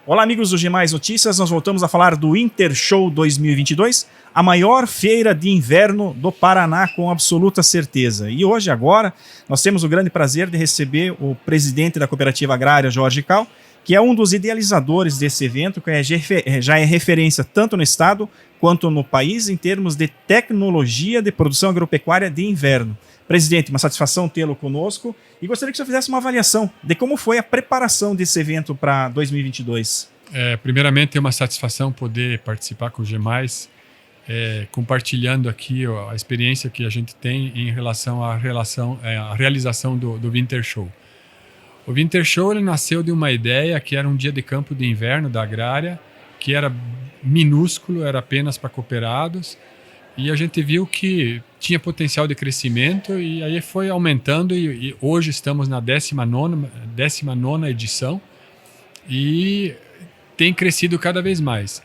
Olá, amigos do G+ Notícias, nós voltamos a falar do Intershow 2022, a maior feira de inverno do Paraná, com absoluta certeza. E hoje, agora, nós temos o grande prazer de receber o presidente da Cooperativa Agrária, Jorge Cal, que é um dos idealizadores desse evento, que já é referência tanto no estado quanto no país em termos de tecnologia de produção agropecuária de inverno. Presidente, uma satisfação tê-lo conosco e gostaria que o senhor fizesse uma avaliação de como foi a preparação desse evento para 2022. Primeiramente, é uma satisfação poder participar com o G+, compartilhando aqui a experiência que a gente tem em relação à realização do Winter Show. O Winter Show ele nasceu de uma ideia que era um dia de campo de inverno da agrária, que era minúsculo, era apenas para cooperados, e a gente viu que tinha potencial de crescimento e aí foi aumentando e hoje estamos na 19ª edição e tem crescido cada vez mais.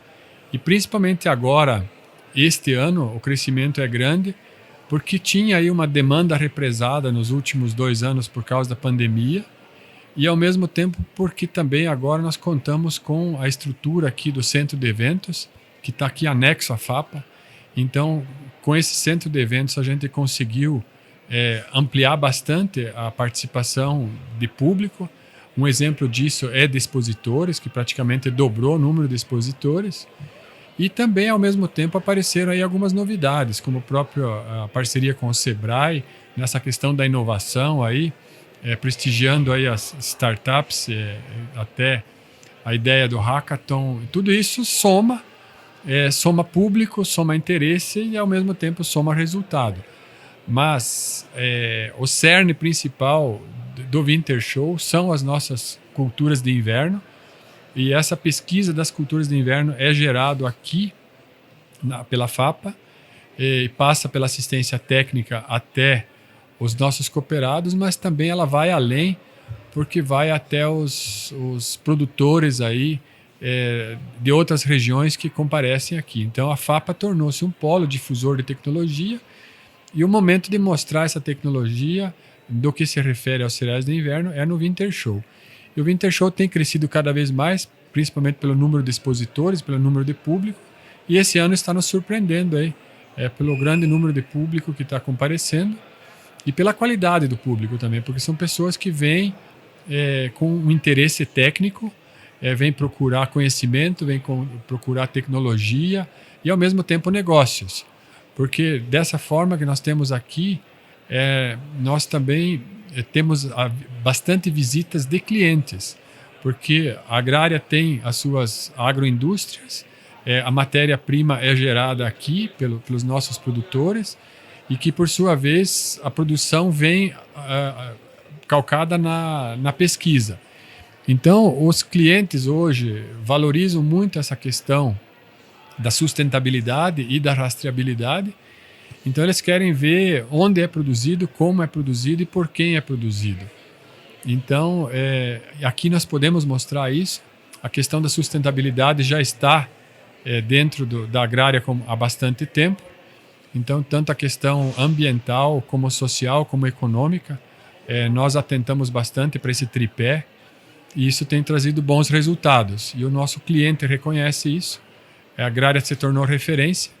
E principalmente agora, este ano, o crescimento é grande porque tinha aí uma demanda represada nos últimos 2 anos por causa da pandemia e ao mesmo tempo porque também agora nós contamos com a estrutura aqui do centro de eventos, que está aqui anexo à FAPA. Então, com esse centro de eventos, a gente conseguiu ampliar bastante a participação de público. Um exemplo disso é de expositores, que praticamente dobrou o número de expositores. E também, ao mesmo tempo, apareceram aí algumas novidades, como a parceria com o Sebrae, nessa questão da inovação, aí, prestigiando aí as startups, até a ideia do hackathon. Tudo isso soma público, soma interesse e, ao mesmo tempo, soma resultado. Mas o cerne principal do Winter Show são as nossas culturas de inverno e essa pesquisa das culturas de inverno é gerado aqui pela FAPA e passa pela assistência técnica até os nossos cooperados, mas também ela vai além, porque vai até os produtores aí, de outras regiões que comparecem aqui. Então a FAPA tornou-se um polo difusor de tecnologia e o momento de mostrar essa tecnologia do que se refere aos cereais de inverno é no Winter Show. E o Winter Show tem crescido cada vez mais, principalmente pelo número de expositores, pelo número de público, e esse ano está nos surpreendendo aí, pelo grande número de público que está comparecendo e pela qualidade do público também, porque são pessoas que vêm com um interesse técnico, vem procurar conhecimento, vem procurar tecnologia e, ao mesmo tempo, negócios. Porque dessa forma que nós temos aqui, nós também temos bastante visitas de clientes, porque a agrária tem as suas agroindústrias, a matéria-prima é gerada aqui pelos nossos produtores e que, por sua vez, a produção vem calcada na pesquisa. Então, os clientes hoje valorizam muito essa questão da sustentabilidade e da rastreabilidade. Então, eles querem ver onde é produzido, como é produzido e por quem é produzido. Então, aqui nós podemos mostrar isso. A questão da sustentabilidade já está dentro da agrária há bastante tempo. Então, tanto a questão ambiental, como social, como econômica, nós atentamos bastante para esse tripé. E isso tem trazido bons resultados. E o nosso cliente reconhece isso. A agrária se tornou referência.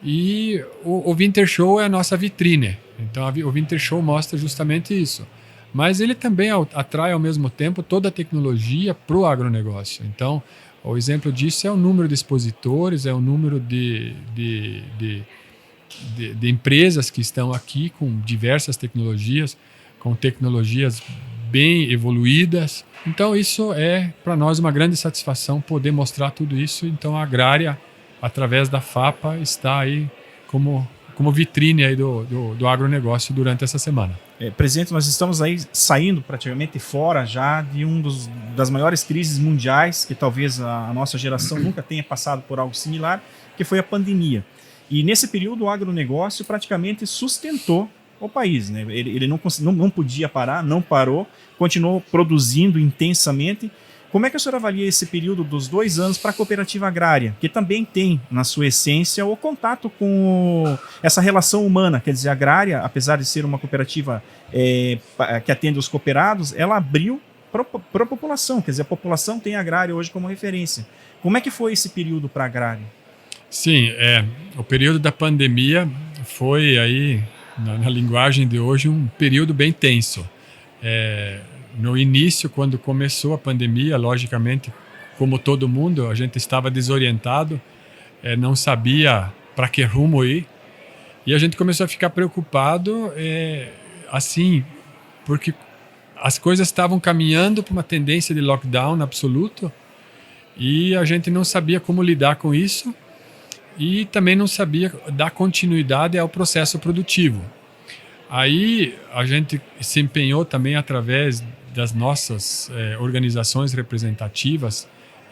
E o Winter Show é a nossa vitrine. Então, o Winter Show mostra justamente isso. Mas ele também atrai, ao mesmo tempo, toda a tecnologia para o agronegócio. Então, o exemplo disso é o número de expositores, é o número de empresas que estão aqui com diversas tecnologias, com tecnologias bem evoluídas. Então, isso é, para nós, uma grande satisfação poder mostrar tudo isso. Então, a agrária, através da FAPA, está aí como vitrine aí do agronegócio durante essa semana. Presidente, nós estamos aí saindo praticamente fora já de das maiores crises mundiais, que talvez a nossa geração nunca tenha passado por algo similar, que foi a pandemia. E nesse período o agronegócio praticamente sustentou o país, né? Ele não podia parar, não parou, continuou produzindo intensamente. Como é que a senhora avalia esse período dos 2 anos para a cooperativa agrária, que também tem, na sua essência, o contato com essa relação humana? Quer dizer, a agrária, apesar de ser uma cooperativa que atende os cooperados, ela abriu para a população. Quer dizer, a população tem a agrária hoje como referência. Como é que foi esse período para a agrária? Sim, o período da pandemia foi aí, na linguagem de hoje, um período bem tenso. No início, quando começou a pandemia, logicamente, como todo mundo, a gente estava desorientado, não sabia para que rumo ir, e a gente começou a ficar preocupado, assim, porque as coisas estavam caminhando para uma tendência de lockdown absoluto, e a gente não sabia como lidar com isso, e também não sabia dar continuidade ao processo produtivo. Aí a gente se empenhou também através das nossas organizações representativas,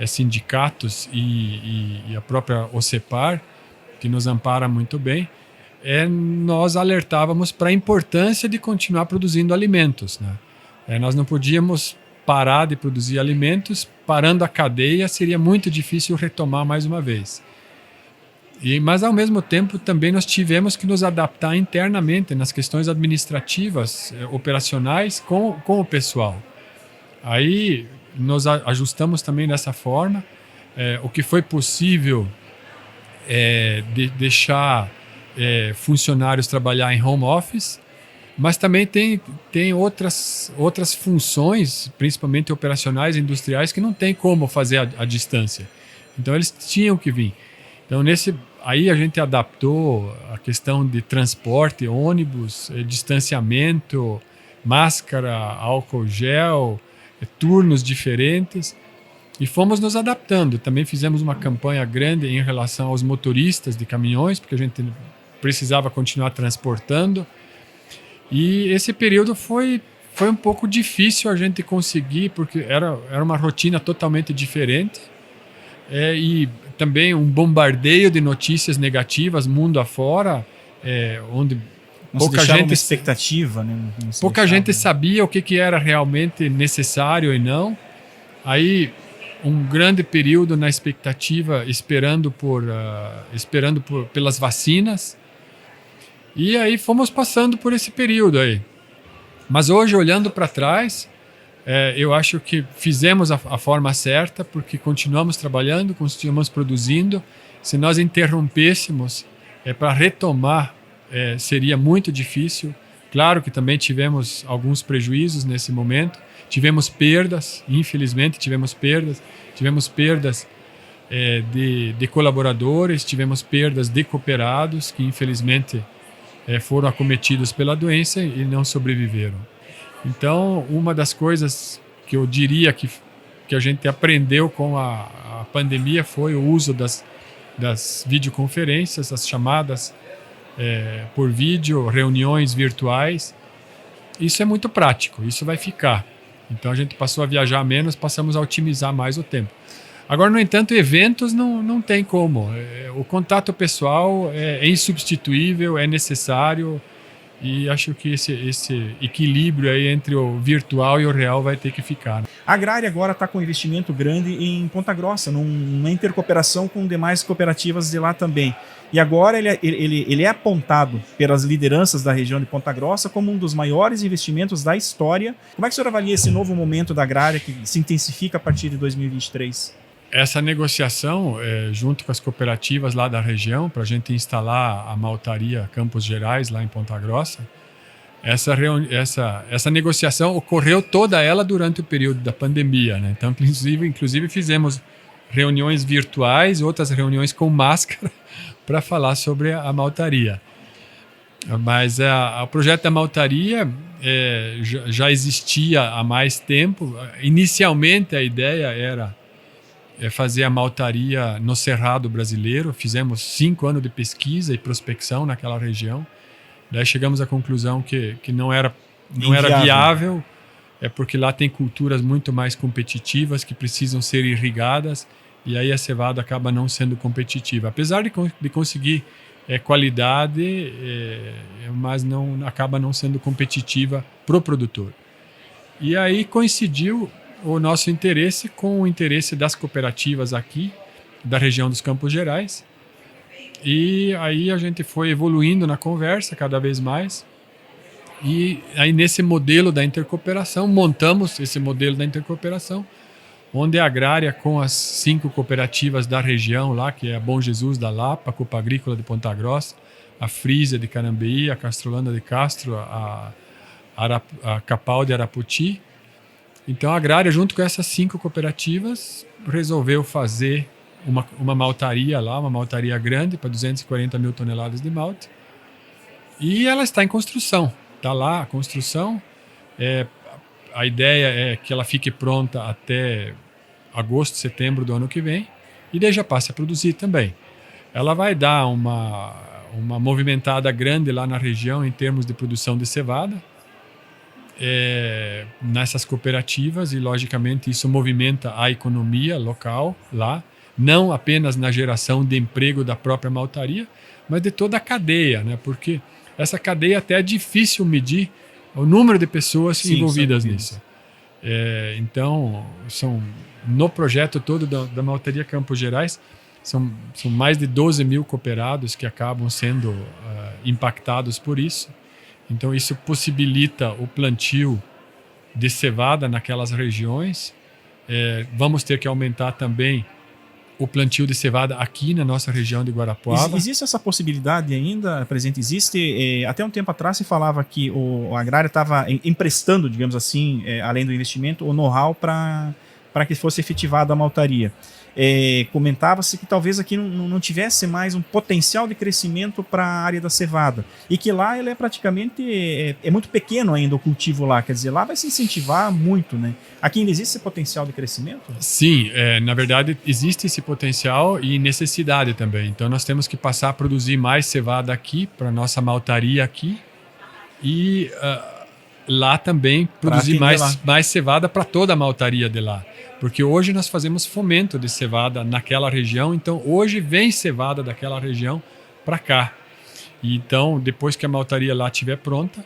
sindicatos e a própria OCEPAR, que nos ampara muito bem, nós alertávamos para a importância de continuar produzindo alimentos, né? Nós não podíamos parar de produzir alimentos, parando a cadeia seria muito difícil retomar mais uma vez. Mas, ao mesmo tempo, também nós tivemos que nos adaptar internamente nas questões administrativas, operacionais, com o pessoal. Aí, nos ajustamos também dessa forma. O que foi possível de deixar funcionários trabalhar em home office, mas também tem outras funções, principalmente operacionais e industriais, que não tem como fazer à distância. Então, eles tinham que vir. Então, aí a gente adaptou a questão de transporte, ônibus, distanciamento, máscara, álcool gel, turnos diferentes, e fomos nos adaptando. Também fizemos uma campanha grande em relação aos motoristas de caminhões, porque a gente precisava continuar transportando. E esse período foi um pouco difícil a gente conseguir, porque era uma rotina totalmente diferente. E também um bombardeio de notícias negativas mundo afora, onde pouca gente uma expectativa, né? Pouca gente sabia o que era realmente necessário e não. Aí um grande período na expectativa, esperando pelas vacinas. E aí fomos passando por esse período aí. Mas hoje, olhando para trás, eu acho que fizemos a forma certa, porque continuamos trabalhando, continuamos produzindo. Se nós interrompêssemos para retomar, seria muito difícil. Claro que também tivemos alguns prejuízos nesse momento. Tivemos perdas, infelizmente tivemos perdas. Tivemos perdas de colaboradores, tivemos perdas de cooperados que infelizmente foram acometidos pela doença e não sobreviveram. Então, uma das coisas que eu diria que a gente aprendeu com a pandemia foi o uso das videoconferências, as chamadas por vídeo, reuniões virtuais. Isso é muito prático, isso vai ficar. Então, a gente passou a viajar menos, passamos a otimizar mais o tempo. Agora, no entanto, eventos não tem como. O contato pessoal é insubstituível, é necessário. E acho que esse equilíbrio aí entre o virtual e o real vai ter que ficar, né? A agrária agora está com um investimento grande em Ponta Grossa, numa intercooperação com demais cooperativas de lá também. E agora ele é apontado pelas lideranças da região de Ponta Grossa como um dos maiores investimentos da história. Como é que o senhor avalia esse novo momento da agrária que se intensifica a partir de 2023? Essa negociação, junto com as cooperativas lá da região, para a gente instalar a maltaria Campos Gerais, lá em Ponta Grossa, essa negociação ocorreu toda ela durante o período da pandemia, né? Então, inclusive fizemos reuniões virtuais, outras reuniões com máscara, para falar sobre a maltaria. Mas o projeto da maltaria já existia há mais tempo. Inicialmente, a ideia era fazer a maltaria no Cerrado brasileiro. Fizemos 5 anos de pesquisa e prospecção naquela região. Daí chegamos à conclusão que não era viável, porque lá tem culturas muito mais competitivas que precisam ser irrigadas, e aí a cevada acaba não sendo competitiva. Apesar de conseguir qualidade, mas acaba não sendo competitiva para o produtor. E aí coincidiu o nosso interesse com o interesse das cooperativas aqui, da região dos Campos Gerais. E aí a gente foi evoluindo na conversa cada vez mais. E aí nesse modelo da intercooperação, montamos esse modelo da intercooperação, onde a Agrária, com as 5 cooperativas da região lá, que é a Bom Jesus da Lapa, a Copa Agrícola de Ponta Grossa, a Frisia de Carambeí, a Castrolanda de Castro, a Capal de Araputi. Então a Agrária, junto com essas 5 cooperativas, resolveu fazer uma maltaria lá, uma maltaria grande para 240 mil toneladas de malte. E ela está em construção. Está lá a construção. A ideia é que ela fique pronta até agosto, setembro do ano que vem. E daí já passe a produzir também. Ela vai dar uma movimentada grande lá na região em termos de produção de cevada. Nessas cooperativas, e logicamente isso movimenta a economia local lá. Não apenas na geração de emprego da própria maltaria, mas de toda a cadeia, né? Porque essa cadeia até é difícil medir o número de pessoas envolvidas nisso. Então, no projeto todo da Maltaria Campos Gerais, são mais de 12 mil cooperados que acabam sendo impactados por isso. Então, isso possibilita o plantio de cevada naquelas regiões. Vamos ter que aumentar também o plantio de cevada aqui na nossa região de Guarapuava. Existe essa possibilidade ainda, presidente? Existe, até um tempo atrás se falava que a Agrária estava emprestando, digamos assim, além do investimento, o know-how para que fosse efetivada a maltaria. Comentava-se que talvez aqui não tivesse mais um potencial de crescimento para a área da cevada, e que lá ele é praticamente muito pequeno ainda o cultivo lá, quer dizer, lá vai se incentivar muito, né? Aqui ainda existe esse potencial de crescimento? Sim, na verdade existe esse potencial e necessidade também, então nós temos que passar a produzir mais cevada aqui, para a nossa maltaria aqui, e lá também produzir mais cevada para toda a maltaria de lá. Porque hoje nós fazemos fomento de cevada naquela região, então hoje vem cevada daquela região para cá. E então, depois que a maltaria lá estiver pronta,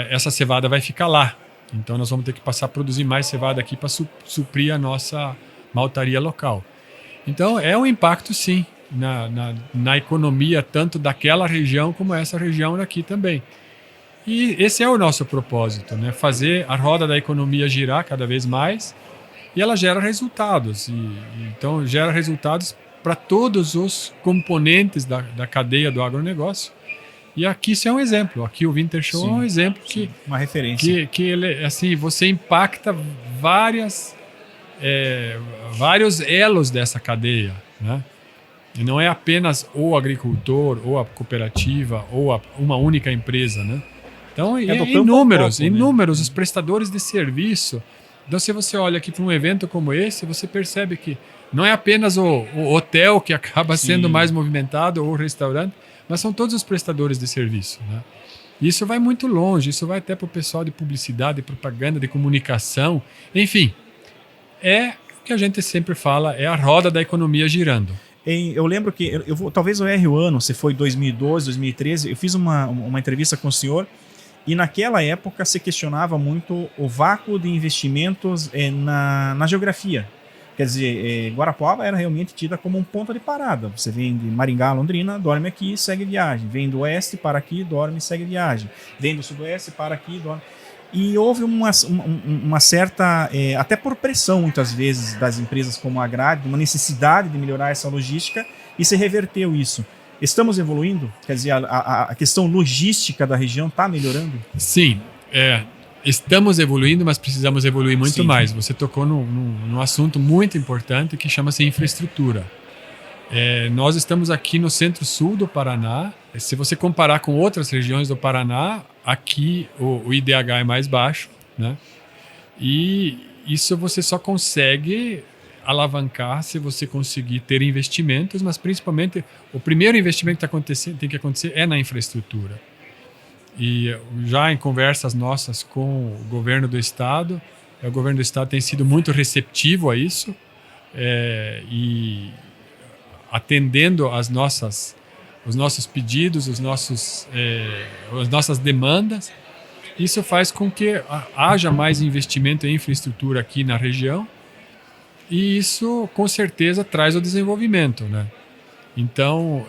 essa cevada vai ficar lá. Então nós vamos ter que passar a produzir mais cevada aqui para suprir a nossa maltaria local. Então é um impacto sim na economia tanto daquela região como essa região daqui também. E esse é o nosso propósito, né? Fazer a roda da economia girar cada vez mais. E ela gera resultados, então gera resultados para todos os componentes da cadeia do agronegócio. E aqui isso é um exemplo, aqui o Winter Show é um exemplo uma referência. Que ele, assim, você impacta vários elos dessa cadeia, né? E não é apenas o agricultor, ou a cooperativa, ou uma única empresa, né? Então, inúmeros os prestadores de serviço. Então, se você olha aqui para um evento como esse, você percebe que não é apenas o hotel que acaba sendo mais movimentado, ou o restaurante, mas são todos os prestadores de serviço, né? Isso vai muito longe, isso vai até para o pessoal de publicidade, de propaganda, de comunicação, enfim. É o que a gente sempre fala, é a roda da economia girando. Eu lembro que, talvez eu erre o ano, se foi 2012, 2013, eu fiz uma entrevista com o senhor. E naquela época se questionava muito o vácuo de investimentos na geografia. Quer dizer, Guarapuava era realmente tida como um ponto de parada. Você vem de Maringá, Londrina, dorme aqui, segue viagem. Vem do oeste para aqui, dorme, segue viagem. Vem do sudoeste para aqui, dorme. E houve uma certa, até por pressão muitas vezes das empresas como a Agrária, uma necessidade de melhorar essa logística, e se reverteu isso. Estamos evoluindo? Quer dizer, a questão logística da região está melhorando? Sim, estamos evoluindo, mas precisamos evoluir muito mais. Você tocou num assunto muito importante que chama-se infraestrutura. Nós estamos aqui no centro-sul do Paraná. Se você comparar com outras regiões do Paraná, aqui o IDH é mais baixo, né? E isso você só consegue alavancar se você conseguir ter investimentos, mas principalmente o primeiro investimento que tem que acontecer é na infraestrutura. E já em conversas nossas com o governo do estado, o governo do estado tem sido muito receptivo a isso, e atendendo os nossos pedidos, as nossas demandas. Isso faz com que haja mais investimento em infraestrutura aqui na região. E isso, com certeza, traz o desenvolvimento, né? Então,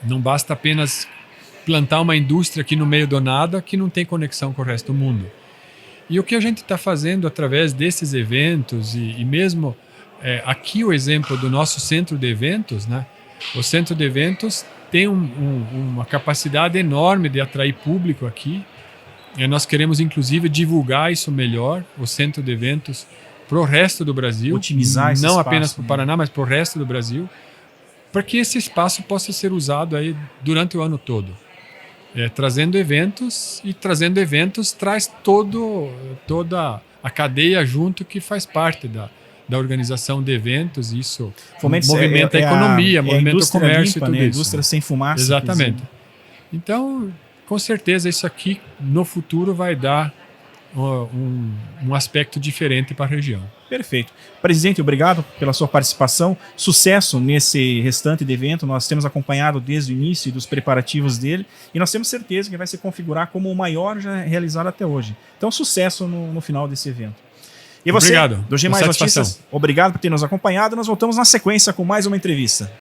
não basta apenas plantar uma indústria aqui no meio do nada que não tem conexão com o resto do mundo. E o que a gente está fazendo através desses eventos, e mesmo aqui o exemplo do nosso centro de eventos, né? O centro de eventos tem uma capacidade enorme de atrair público aqui. Nós queremos, inclusive, divulgar isso melhor, o centro de eventos, para o resto do Brasil. Otimizar esse não espaço, apenas para o né? Paraná, mas para o resto do Brasil, para que esse espaço possa ser usado aí durante o ano todo. Trazendo eventos, e trazendo eventos traz toda a cadeia junto que faz parte da organização de eventos. Isso movimenta a economia, movimenta o comércio limpa, e tudo né? isso. Indústria sem fumaça. Exatamente. Então, com certeza, isso aqui no futuro vai dar um aspecto diferente para a região. Perfeito. Presidente, obrigado pela sua participação. Sucesso nesse restante de evento. Nós temos acompanhado desde o início dos preparativos dele e nós temos certeza que vai se configurar como o maior já realizado até hoje. Então, sucesso no final desse evento. E você, obrigado. do G+ Notícias, obrigado por ter nos acompanhado. Nós voltamos na sequência com mais uma entrevista.